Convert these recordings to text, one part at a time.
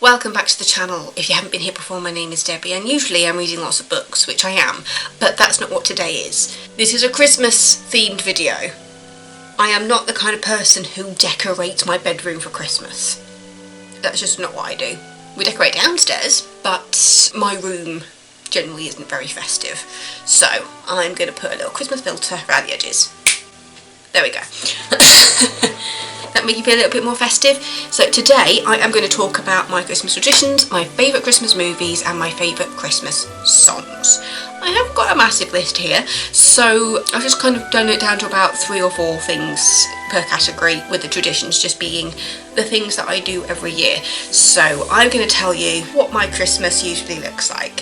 Welcome back to the channel. If you haven't been here before, my name is Debbie, and usually I'm reading lots of books, which I am, but that's not what today is. This is a Christmas themed video. I am not the kind of person who decorates my bedroom for Christmas. That's just not what I do. We decorate downstairs, but my room generally isn't very festive. So I'm going to put a little Christmas filter around the edges. There we go. That make you feel a little bit more festive. So today I am going to talk about my Christmas traditions, my favourite Christmas movies and my favourite Christmas songs. I haven't got a massive list here, so I've just kind of done it down to about 3 or 4 things per category, with the traditions just being the things that I do every year. So I'm going to tell you what my Christmas usually looks like.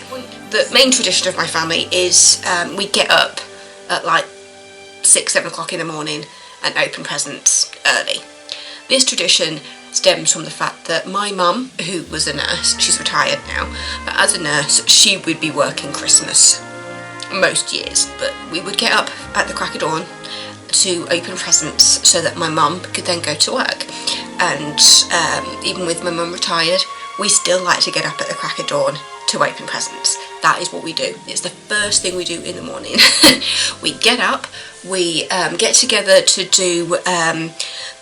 The main tradition of my family is we get up at like 6-7 o'clock in the morning and open presents early. This tradition stems from the fact that my mum, who was a nurse, she's retired now, but as a nurse she would be working Christmas most years, but we would get up at the crack of dawn to open presents so that my mum could then go to work. And even with my mum retired, we still like to get up at the crack of dawn to open presents. That is what we do. It's the first thing we do in the morning. We get up, we get together to do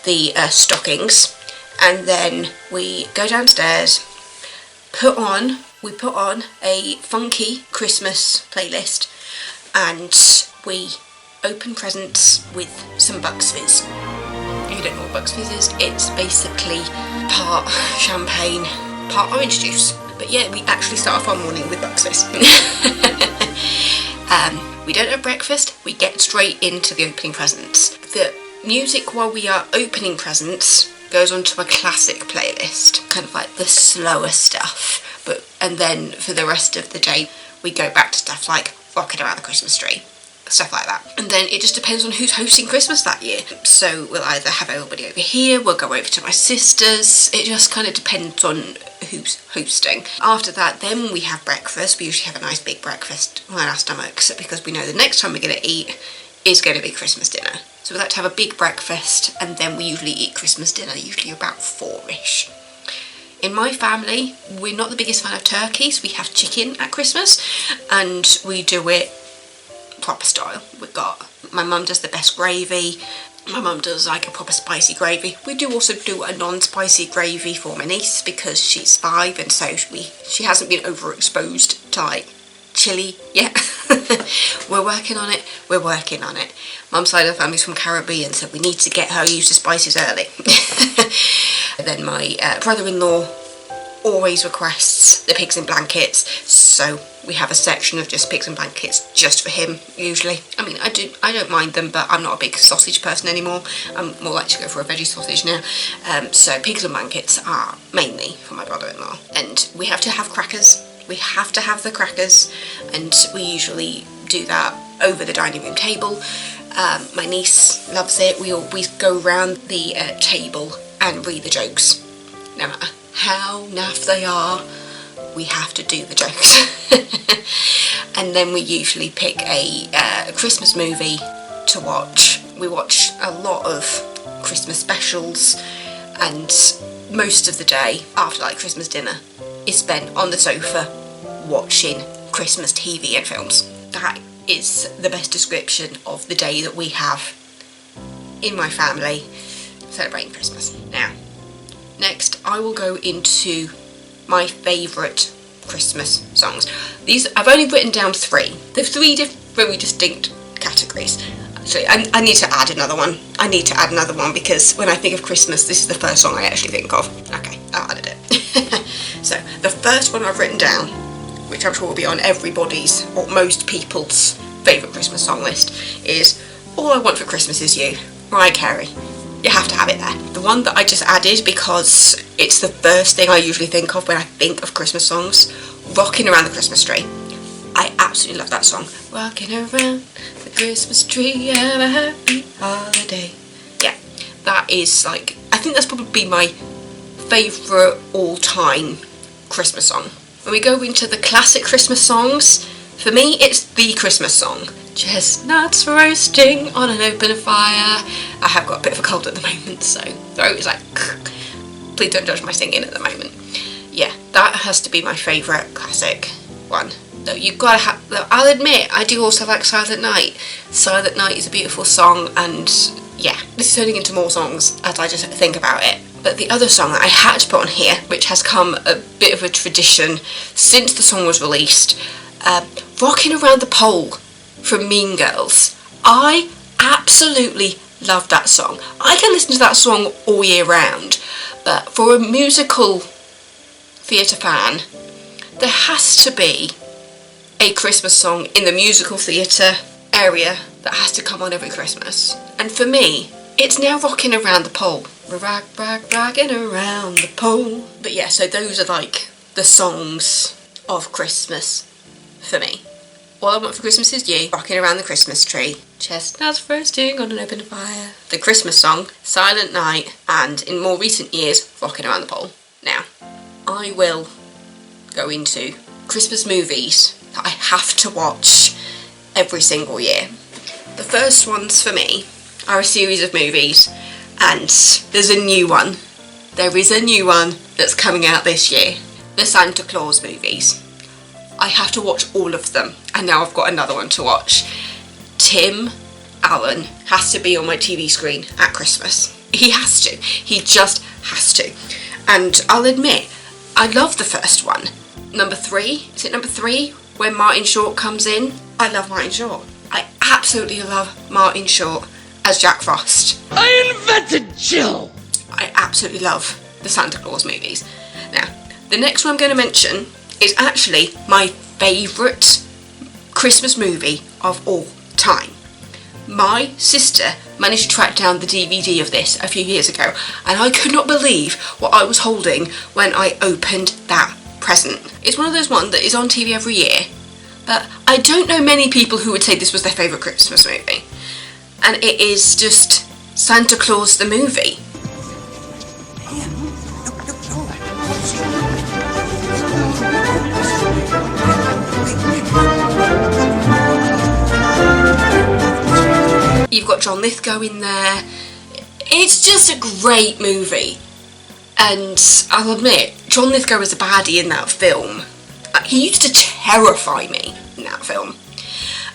the stockings, and then we go downstairs, we put on a funky Christmas playlist, and we open presents with some Bucks Fizz. If you don't know what Bucks Fizz is, it's basically part champagne, part orange juice. But yeah, we actually start off our morning with Bucks Fizz. We don't have breakfast, we get straight into the opening presents. The music while we are opening presents goes onto a classic playlist, kind of like the slower stuff. And then for the rest of the day, we go back to stuff like Rocking Around the Christmas Tree, stuff like that. And then it just depends on who's hosting Christmas that year. So we'll either have everybody over here, we'll go over to my sister's. It just kind of depends on who's hosting. After that, then we have breakfast. We usually have a nice big breakfast on our stomachs because we know the next time we're going to eat is going to be Christmas dinner. So we like to have a big breakfast, and then we usually eat Christmas dinner, usually about 4-ish. In my family, we're not the biggest fan of turkeys. We have chicken at Christmas, and we do it proper style. My mum does the best gravy. My mum does like a proper spicy gravy. We do also do a non-spicy gravy for my niece because she's 5, and so she hasn't been overexposed to like chili yet. We're working on it. Mum's side of the family's from Caribbean, so we need to get her used to spices early. And then my brother-in-law always requests the pigs in blankets, so we have a section of just pigs in blankets just for him usually. I mean, I don't mind them, but I'm not a big sausage person anymore. I'm more likely to go for a veggie sausage now. So pigs in blankets are mainly for my brother-in-law. And we have to have crackers. We have to have the crackers, and we usually do that over the dining room table. My niece loves it. We always go around the table and read the jokes. No matter how naff they are, we have to do the jokes. And then we usually pick a Christmas movie to watch. We watch a lot of Christmas specials, and most of the day after like Christmas dinner is spent on the sofa watching Christmas TV and films. That is the best description of the day that we have in my family celebrating Christmas. Now, next I will go into my favourite Christmas songs. These, I've only written down 3. They're 3 very distinct categories. So I need to add another one. Because when I think of Christmas, this is the first song I actually think of. Okay, I added it. So the first one I've written down, which I'm sure will be on everybody's or most people's favourite Christmas song list, is All I Want for Christmas Is You, Mariah Carey. You have to have it there. The one that I just added because it's the first thing I usually think of when I think of Christmas songs, Rocking Around the Christmas Tree. I absolutely love that song. Rocking around the Christmas tree, have a happy holiday. Yeah, that is like, I think that's probably my favourite all-time Christmas song. When we go into the classic Christmas songs, for me it's the Christmas song. Chestnuts roasting on an open fire. I have got a bit of a cold at the moment, so throat is like, please don't judge my singing at the moment. Yeah, That has to be my favourite classic one. Though you've got to have, though I'll admit, I do also like Silent Night. Silent Night is a beautiful song, and yeah, this is turning into more songs as I just think about it. But the other song that I had to put on here, which has come a bit of a tradition since the song was released, Rocking Around the Pole from Mean Girls. I absolutely love that song. I can listen to that song all year round, but for a musical theatre fan, there has to be a Christmas song in the musical theatre area that has to come on every Christmas. And for me, it's now Rocking Around the Pole. We're rocking around the pole. But yeah, so those are like the songs of Christmas for me. All I Want for Christmas Is You, Rocking Around the Christmas Tree, Chestnuts Roasting on an Open Fire, the Christmas song, Silent Night, and in more recent years, Rocking Around the Pole. Now, I will go into Christmas movies that I have to watch every single year. The first ones for me are a series of movies, and there's a new one. There is a new one that's coming out this year. The Santa Claus movies. I have to watch all of them, and now I've got another one to watch. Tim Allen has to be on my TV screen at Christmas. He has to. He just has to. And I'll admit, I love the first one. Number 3? Is it number 3? When Martin Short comes in? I love Martin Short. I absolutely love Martin Short as Jack Frost. I invented Jill! I absolutely love the Santa Claus movies. Now, the next one I'm going to mention is actually my favourite Christmas movie of all time. My sister managed to track down the DVD of this a few years ago, and I could not believe what I was holding when I opened that present. It's one of those ones that is on TV every year, but I don't know many people who would say this was their favourite Christmas movie. And it is just Santa Claus the movie. You've got John Lithgow in there. It's just a great movie. And I'll admit, John Lithgow is a baddie in that film. He used to terrify me in that film.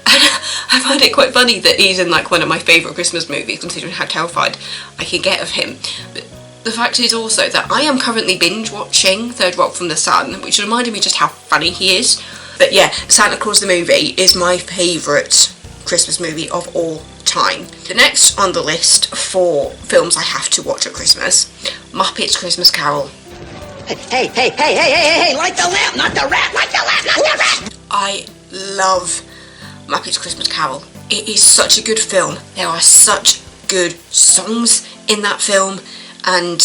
And I find it quite funny that he's in like one of my favourite Christmas movies, considering how terrified I can get of him. But the fact is also that I am currently binge watching Third Rock from the Sun, which reminded me just how funny he is. But yeah, Santa Claus the movie is my favourite Christmas movie of all time. The next on the list for films I have to watch at Christmas, Muppets Christmas Carol. Hey, light the lamp, not the rat, light the lamp, not the rat! I love Muppets Christmas Carol. It is such a good film. There are such good songs in that film, and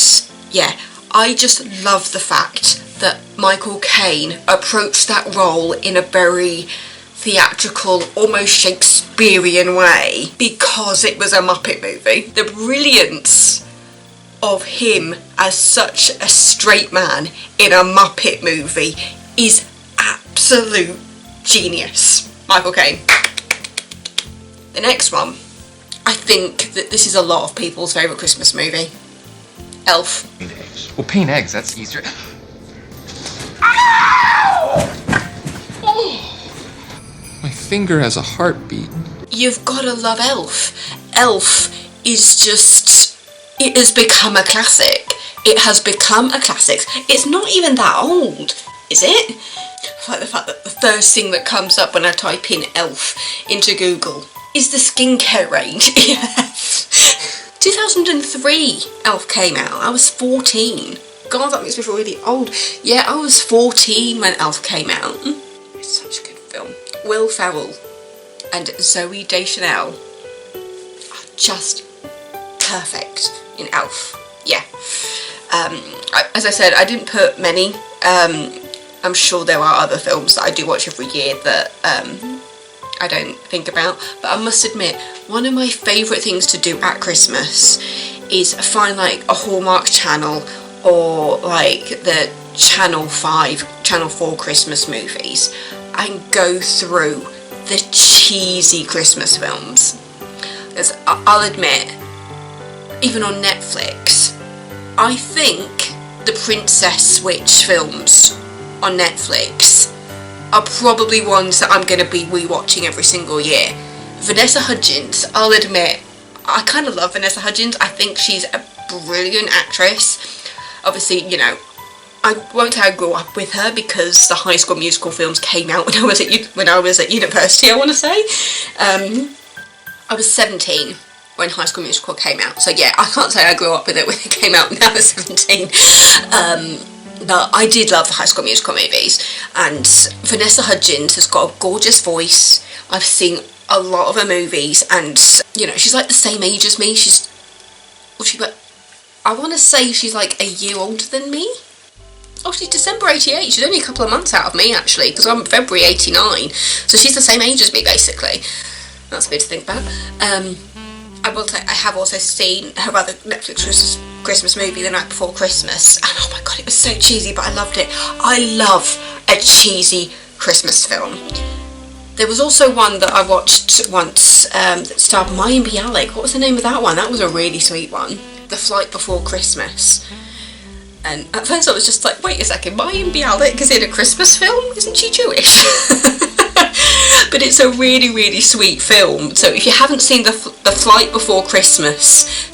yeah, I just love the fact that Michael Caine approached that role in a very theatrical, almost Shakespearean way, because it was a Muppet movie. The brilliance of him as such a straight man in a Muppet movie is absolute genius. Michael Caine. The next one, I think that this is a lot of people's favourite Christmas movie. Elf. Paint eggs. Well, paint eggs, that's easier. My finger has a heartbeat. You've gotta love Elf. Elf is just... it has become a classic. It has become a classic. It's not even that old, is it? I like the fact that the first thing that comes up when I type in Elf into Google is the skincare range. Yes. 2003 Elf came out. I was 14. God, that makes me feel really old. Yeah, I was 14 when Elf came out. It's such a good film. Will Ferrell and Zooey Deschanel are just perfect in Elf. Yeah. As I said, I didn't put many. I'm sure there are other films that I do watch every year that I don't think about, but I must admit, one of my favourite things to do at Christmas is find like a Hallmark channel or like the Channel 5, Channel 4 Christmas movies and go through the cheesy Christmas films. Because I'll admit, even on Netflix, I think the Princess Switch films on Netflix are probably ones that I'm going to be rewatching every single year. Vanessa Hudgens, I'll admit, I kind of love Vanessa Hudgens. I think she's a brilliant actress. Obviously, you know, I won't say I grew up with her because the High School Musical films came out when I was at university, I want to say. I was 17 when High School Musical came out, so yeah, I can't say I grew up with it when it came out when I was 17. But I did love the High School Musical movies, and Vanessa Hudgens has got a gorgeous voice. I've seen a lot of her movies, and you know, she's like the same age as me. I want to say she's like a year older than me. Oh, she's December 88. She's only a couple of months out of me, actually, because I'm February 89. So she's the same age as me, basically. That's weird to think about. I will say, I have also seen her other Netflix Christmas movie, The Night Before Christmas. And oh my god, it was so cheesy, but I loved it. I love a cheesy Christmas film. There was also one that I watched once that starred Mayim Bialik. What was the name of that one? That was a really sweet one. The Flight Before Christmas. And at first I was just like, wait a second, Mayim Bialik is in a Christmas film? Isn't she Jewish? But it's a really, really sweet film. So if you haven't seen the Flight Before Christmas,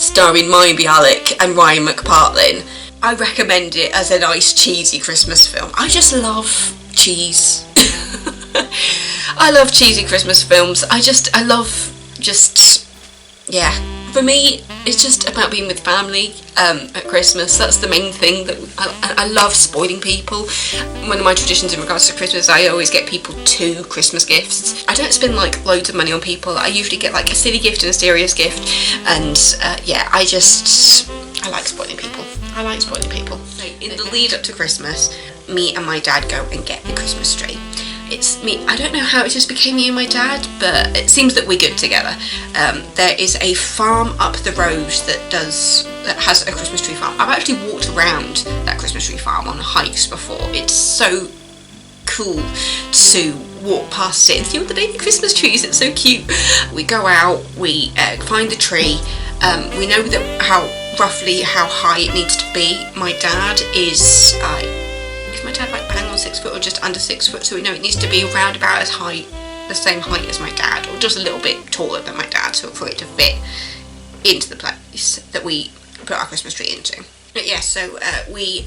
starring Mayim Bialik and Ryan McPartlin, I recommend it as a nice cheesy Christmas film. I just love cheese. I love cheesy Christmas films. I love yeah. For me, it's just about being with family at Christmas. That's the main thing. That I love spoiling people. One of my traditions in regards to Christmas, I always get people 2 Christmas gifts. I don't spend like loads of money on people. I usually get like a silly gift and a serious gift. And yeah, I like spoiling people. I like spoiling people. So in the lead up to Christmas, me and my dad go and get the Christmas tree. It's me. I don't know how it just became me and my dad, but it seems that we're good together. There is a farm up the road that has a Christmas tree farm. I've actually walked around that Christmas tree farm on hikes before. It's so cool to walk past it and see all the baby Christmas trees. It's so cute. We go out, we find the tree. We know that roughly how high it needs to be. My dad is my dad like bang on 6 foot or just under 6 foot, so we know it needs to be around about the same height as my dad, or just a little bit taller than my dad, so for it to fit into the place that we put our Christmas tree into. But yeah, so we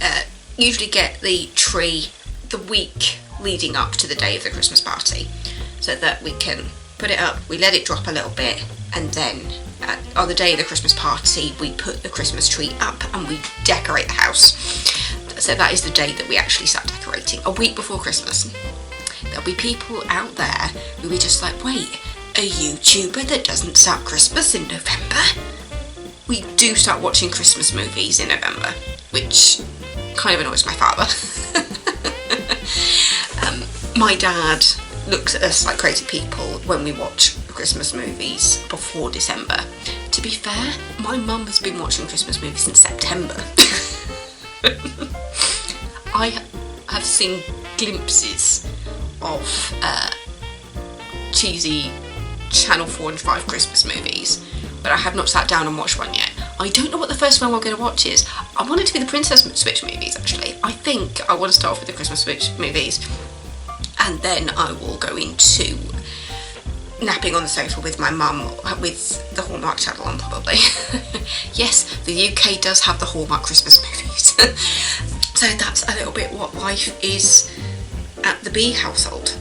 usually get the tree the week leading up to the day of the Christmas party, so that we can put it up, we let it drop a little bit, and then on the day of the Christmas party we put the Christmas tree up and we decorate the house. So that is the day that we actually start decorating, a week before Christmas. There'll be people out there who will be just like, wait, a YouTuber that doesn't start Christmas in November? We do start watching Christmas movies in November, which kind of annoys my father. My dad looks at us like crazy people when we watch Christmas movies before December. To be fair, my mum has been watching Christmas movies since September. I have seen glimpses of cheesy Channel 4 and 5 Christmas movies, but I have not sat down and watched one yet. I don't know what the first one we're going to watch is. I want it to be the Princess Switch movies, actually. I think I want to start off with the Christmas Switch movies, and then I will go into napping on the sofa with my mum with the Hallmark channel on, probably. Yes, the UK does have the Hallmark Christmas movies. So that's a little bit what life is at the B household.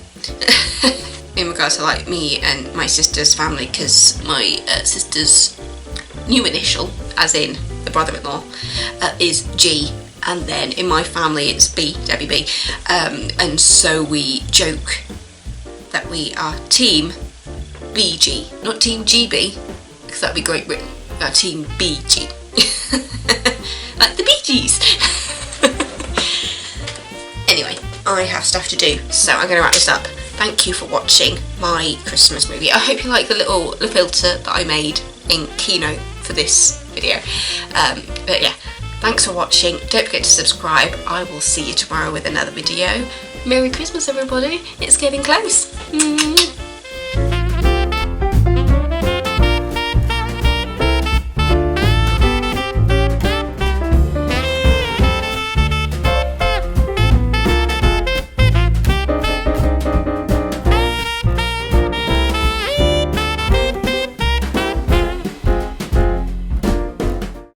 In regards to like me and my sister's family, because my sister's new initial, as in the brother-in-law, is G, and then in my family it's B, Debbie B, and so we joke that we are Team BG, not Team GB, because that'd be Great Britain. Team BG, like the Bee Gees. Anyway, I have stuff to do, so I'm going to wrap this up. Thank you for watching my Christmas movie. I hope you like the little filter that I made in Keynote for this video. But yeah, thanks for watching. Don't forget to subscribe. I will see you tomorrow with another video. Merry Christmas, everybody. It's getting close.